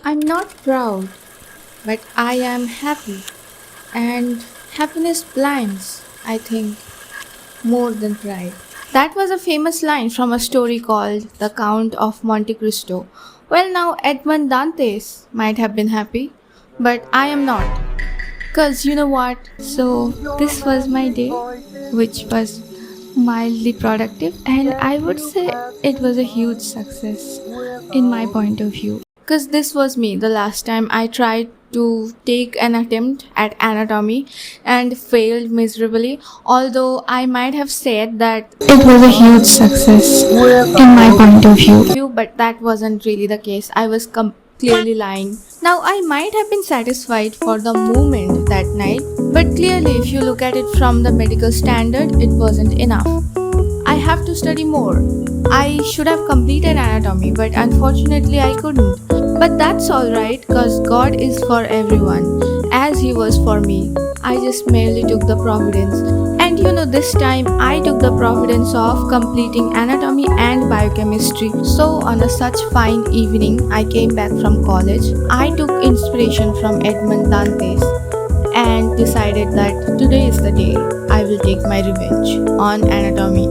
I'm not proud, but I am happy. And happiness blinds, I think, more than pride. That was a famous line from a story called The Count of Monte Cristo. Well, now Edmond Dantes might have been happy, but I am not. Because you know what? So, this was my day, which was mildly productive, and I would say it was a huge success in my point of view. Because this was me the last time I tried to take an attempt at anatomy and failed miserably, although I might have said that it was a huge success in my point of view, but that wasn't really the case. I was clearly lying. Now, I might have been satisfied for the moment that night, but clearly, if you look at it from the medical standard, it wasn't enough. I have to study more. I should have completed anatomy, but unfortunately, I couldn't. But that's alright, because God is for everyone, as He was for me. I just merely took the providence. And this time I took the providence of completing anatomy and biochemistry. So, on a such fine evening, I came back from college. I took inspiration from Edmond Dantes and decided that today is the day I will take my revenge on anatomy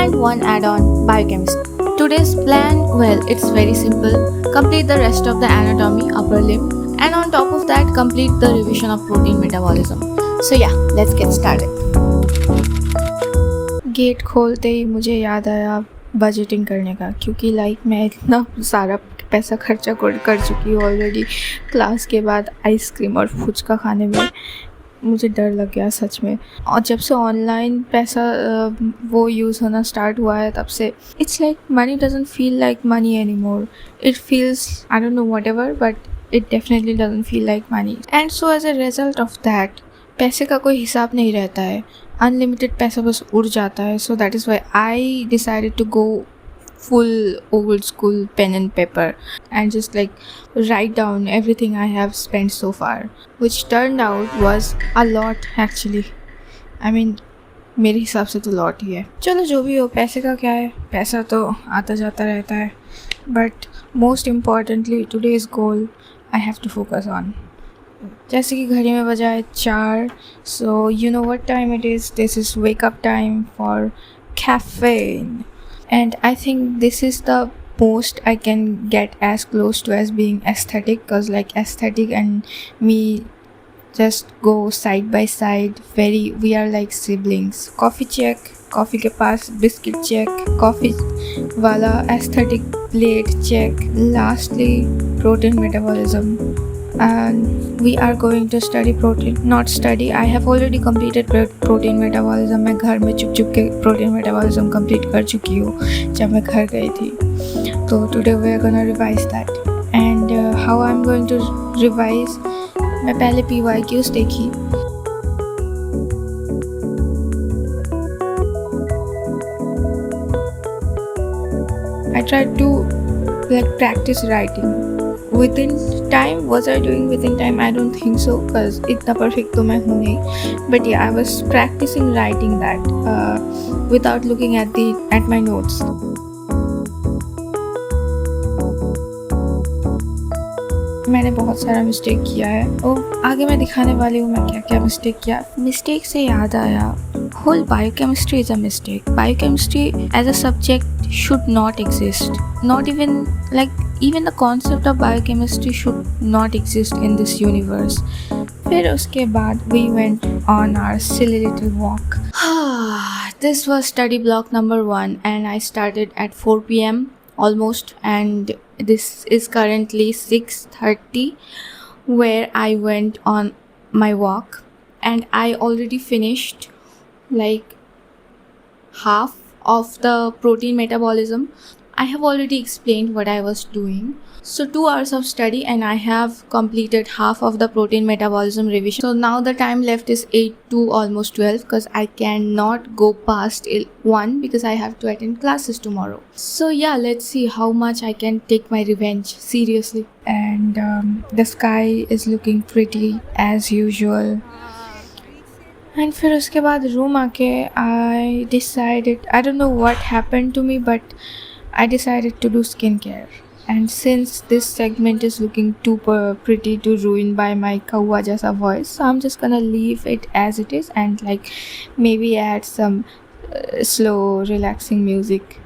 and one add on biochemistry. Today's plan, well, it's very simple. Complete the rest of the anatomy, upper limb, and on top of that, complete the revision of protein metabolism. So, yeah, let's get started. Gate खोलते ही मुझे याद आया budgeting करने का, क्योंकि मैं इतना सारा पैसा खर्चा कर चुकी हूँ ऑलरेडी। क्लास के बाद आइसक्रीम और फुचका खाने में मुझे डर लग गया सच में। और जब से ऑनलाइन पैसा वो यूज़ होना स्टार्ट हुआ है, तब से it's like money doesn't feel like money anymore. It feels, I don't know whatever, but it definitely doesn't feel like money. And so as a result of that, पैसे का कोई हिसाब नहीं रहता है, अनलिमिटेड पैसा बस उड़ जाता है। So that is why I decided to go full old school pen and paper and just write down everything I have spent so far, which turned out was a lot actually. I mean, मेरे हिसाब से तो lot he है। चलो जो भी हो, पैसे का क्या है, पैसा तो आता जाता रहता है। But most importantly today's goal I have to focus on. जैसे कि घड़ी में बजाए 4, so you know what time it is. This is wake up time for caffeine. And I think this is the most I can get as close to as being aesthetic, because aesthetic and me just go side by side. We are like siblings. Coffee check, coffee के पास biscuit check, coffee वाला aesthetic plate check. Lastly, protein metabolism. And we are going to study protein, not study, I have already completed protein metabolism. मैं घर में चुप के protein metabolism complete कर चुकी हूँ जब मैं घर गई थी। तो today we are gonna revise that. And how I'm going to revise, मैं पहले PYQs देखी। I tried to practice writing within time. Was I doing within time? I don't think so, because इतना perfect तो मैं हूँ नहीं। But yeah, I was practicing writing that without looking at my notes. मैंने बहुत सारा mistake किया है, और आगे मैं दिखाने वाली हूँ मैं क्या क्या मिस्टेक किया। मिस्टेक से याद आया, whole biochemistry is a mistake. Biochemistry as a subject should not exist. Not even the concept of biochemistry should not exist in this universe. फिर उसके बाद we went on our silly little walk. This was study block number 1 and I started at 4 p.m. almost, and this is currently 6:30 where I went on my walk, and I already finished half of the protein metabolism. I have already explained what I was doing. So 2 hours of study and I have completed half of the protein metabolism revision. So now the time left is 8 to almost 12, because I cannot go past 1 because I have to attend classes tomorrow. So yeah, let's see how much I can take my revenge seriously. And the sky is looking pretty as usual. And फिर उसके बाद room आके I decided, I don't know what happened to me, but I decided to do skincare. And since this segment is looking too pretty to ruin by my kawa jasa voice, so I'm just gonna leave it as it is and like maybe add some slow, relaxing music.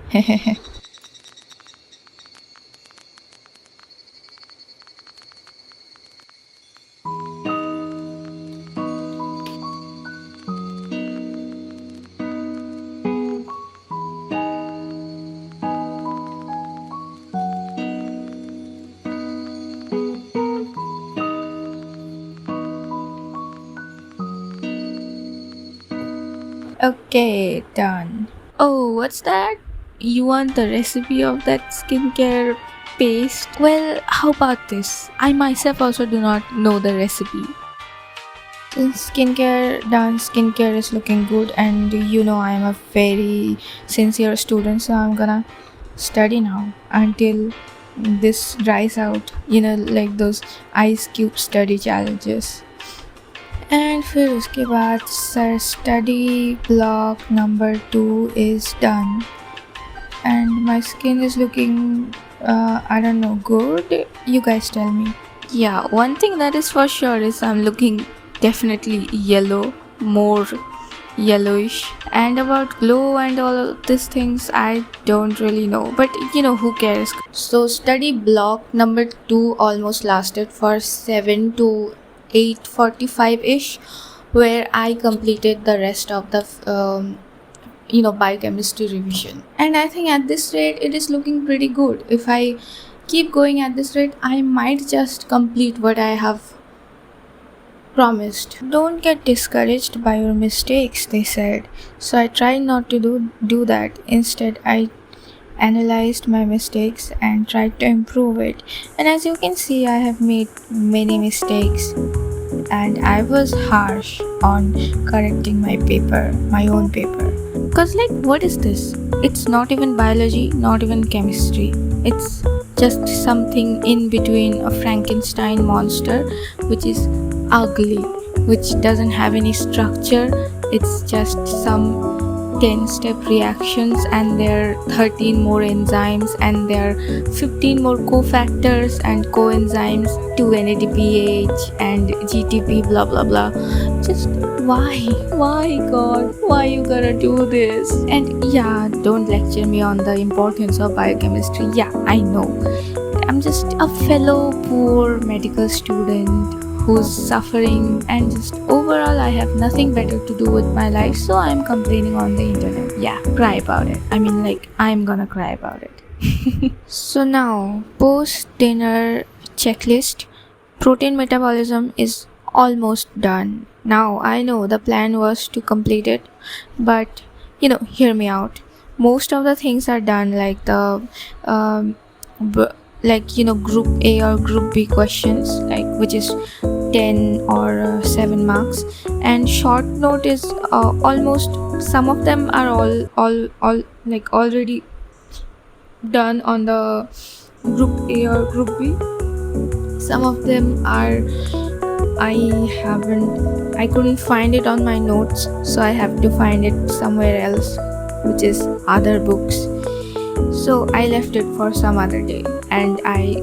Okay, done. Oh, what's that? You want the recipe of that skincare paste? Well, how about this? I myself also do not know the recipe. Since skincare done, skincare is looking good, and you know I am a very sincere student, so I'm gonna study now until this dries out. You know, like those ice cube study challenges. And फिर उसके बाद sir study block number 2 is done and my skin is looking I don't know, good. You guys tell me. Yeah, one thing that is for sure is I'm looking definitely yellow, more yellowish. And about glow and all of these things I don't really know, but you know, who cares. So study block number 2 almost lasted for 7 to 8:45 ish, where I completed the rest of the biochemistry revision. And I think at this rate it is looking pretty good. If I keep going at this rate, I might just complete what I have promised. Don't get discouraged by your mistakes, they said. So I tried not to do that. Instead, I analyzed my mistakes and tried to improve it. And as you can see, I have made many mistakes and I was harsh on correcting my own paper. Cause like, what is this? It's not even biology, not even chemistry. It's just something in between a Frankenstein monster, which is ugly, which doesn't have any structure. It's just some 10-step reactions and there are 13 more enzymes and there are 15 more cofactors and coenzymes, 2-NADPH and GTP, blah blah blah. Just why god, why you gotta do this? And yeah, don't lecture me on the importance of biochemistry. Yeah, I know, I'm just a fellow poor medical student who's suffering, and just overall I have nothing better to do with my life, so I'm complaining on the internet. Yeah, cry about it. I mean, like, I'm gonna cry about it. So now, post dinner checklist. Protein metabolism is almost done. Now I know the plan was to complete it, but you know, hear me out. Most of the things are done, like the group A or group B questions, like which is 10 or 7 marks, and short note is almost, some of them are all like already done on the group A or group B. Some of them are, I couldn't find it on my notes, so I have to find it somewhere else, which is other books. So I left it for some other day, and I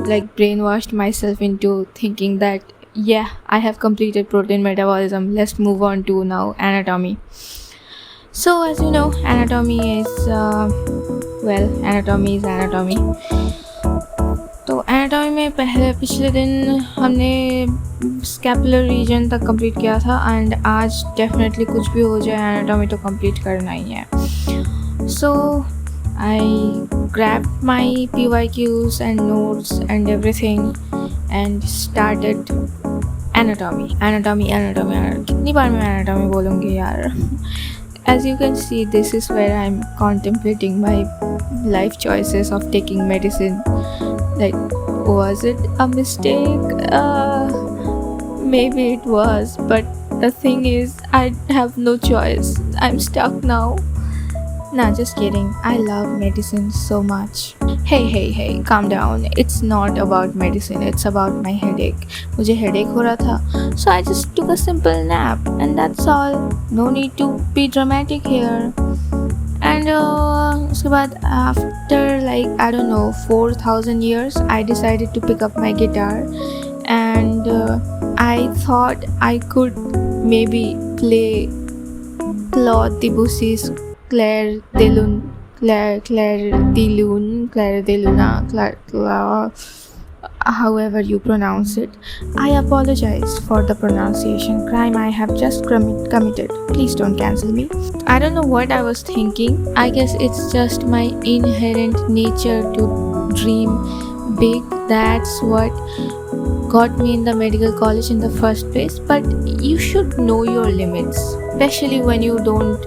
like brainwashed myself into thinking that yeah, I have completed protein metabolism, let's move on to now anatomy. So as you know, anatomy is anatomy is anatomy. तो anatomy में पिछले दिन हमने scapular region तक complete किया था, and आज definitely कुछ भी हो जाए एनाटॉमी तो कंप्लीट करना ही है. सो I grabbed my PYQs and notes and everything and started anatomy. कितनी बार मैं anatomy बोलूँगी यार. As you can see, this is where I'm contemplating my life choices of taking medicine. Like, was it a mistake? Maybe it was, but the thing is, I have no choice. I'm stuck now. Nah, just kidding. I love medicine so much. Hey, calm down. It's not about medicine. It's about my headache. मुझे headache हो रहा था, so I just took a simple nap, and that's all. No need to be dramatic here. And उसके बाद after like I don't know 4,000 years I decided to pick up my guitar, and I thought I could maybe play Claude Debussy's Claire de Lune, Claire de Luna, however you pronounce it. I apologize for the pronunciation crime I have just committed. Please don't cancel me. I don't know what I was thinking. I guess it's just my inherent nature to dream big. That's what got me in the medical college in the first place. But you should know your limits, especially when you don't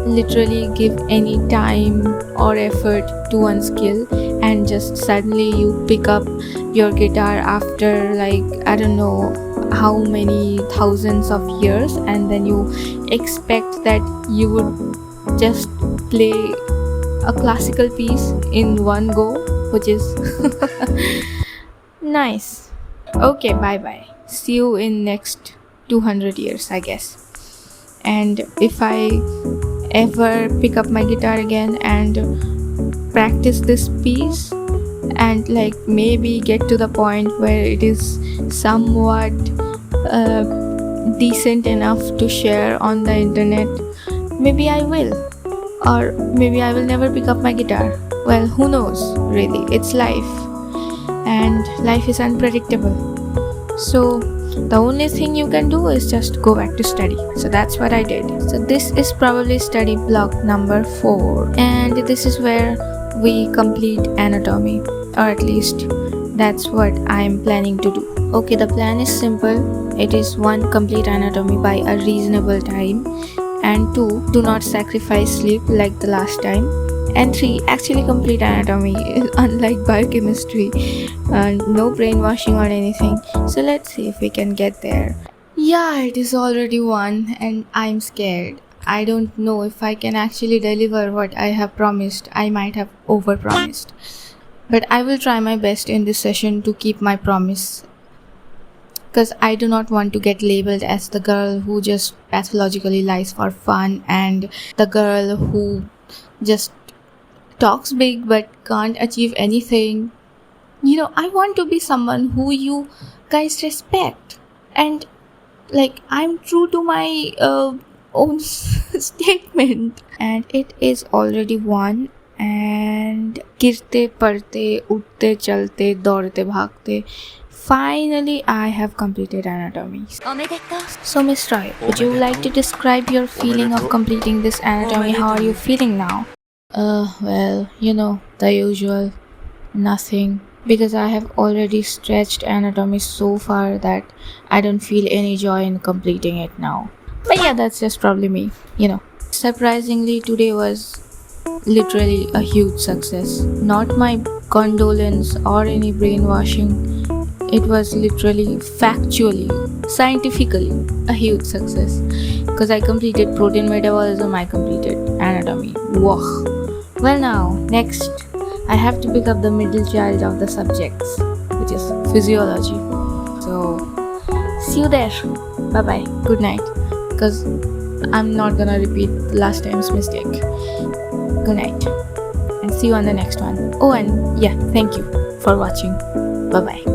literally give any time or effort to one skill, and just suddenly you pick up your guitar after like I don't know how many thousands of years, and then you expect that you would just play a classical piece in one go, which is nice. Okay, bye bye. See you in next 200 years, I guess. And if I ever pick up my guitar again and practice this piece, and like maybe get to the point where it is somewhat decent enough to share on the internet, maybe I will, or maybe I will never pick up my guitar. Well, who knows, really. It's life, and life is unpredictable. So the only thing you can do is just go back to study. So that's what I did. So this is probably study block number 4, and this is where we complete anatomy, or at least that's what I'm planning to do. Okay, the plan is simple. It is 1, complete anatomy by a reasonable time, and 2, do not sacrifice sleep like the last time, and 3, actually complete anatomy unlike biochemistry, no brainwashing or anything. So let's see if we can get there. Yeah, it is already 1 and I'm scared. I don't know if I can actually deliver what I have promised. I might have overpromised, but I will try my best in this session to keep my promise, because I do not want to get labeled as the girl who just pathologically lies for fun, and the girl who just talks big but can't achieve anything. You know, I want to be someone who you guys respect, and like I'm true to my own statement. And it is already 1, and गिरते पड़ते उठते चलते दौड़ते भागते, finally I have completed anatomy. So Miss Roy, would you like to describe your feeling of completing this anatomy? How are you feeling now? Well, you know, the usual, nothing, because I have already stretched anatomy so far that I don't feel any joy in completing it now. But yeah, that's just probably me, you know. Surprisingly, today was literally a huge success. Not my condolence or any brainwashing. It was literally, factually, scientifically a huge success. Because I completed protein metabolism, I completed anatomy. Whoa. Well now, next, I have to pick up the middle child of the subjects, which is physiology. So, see you there. Bye bye. Good night. Because I'm not gonna repeat last time's mistake. Good night. And see you on the next one. Oh, and yeah, thank you for watching. Bye bye.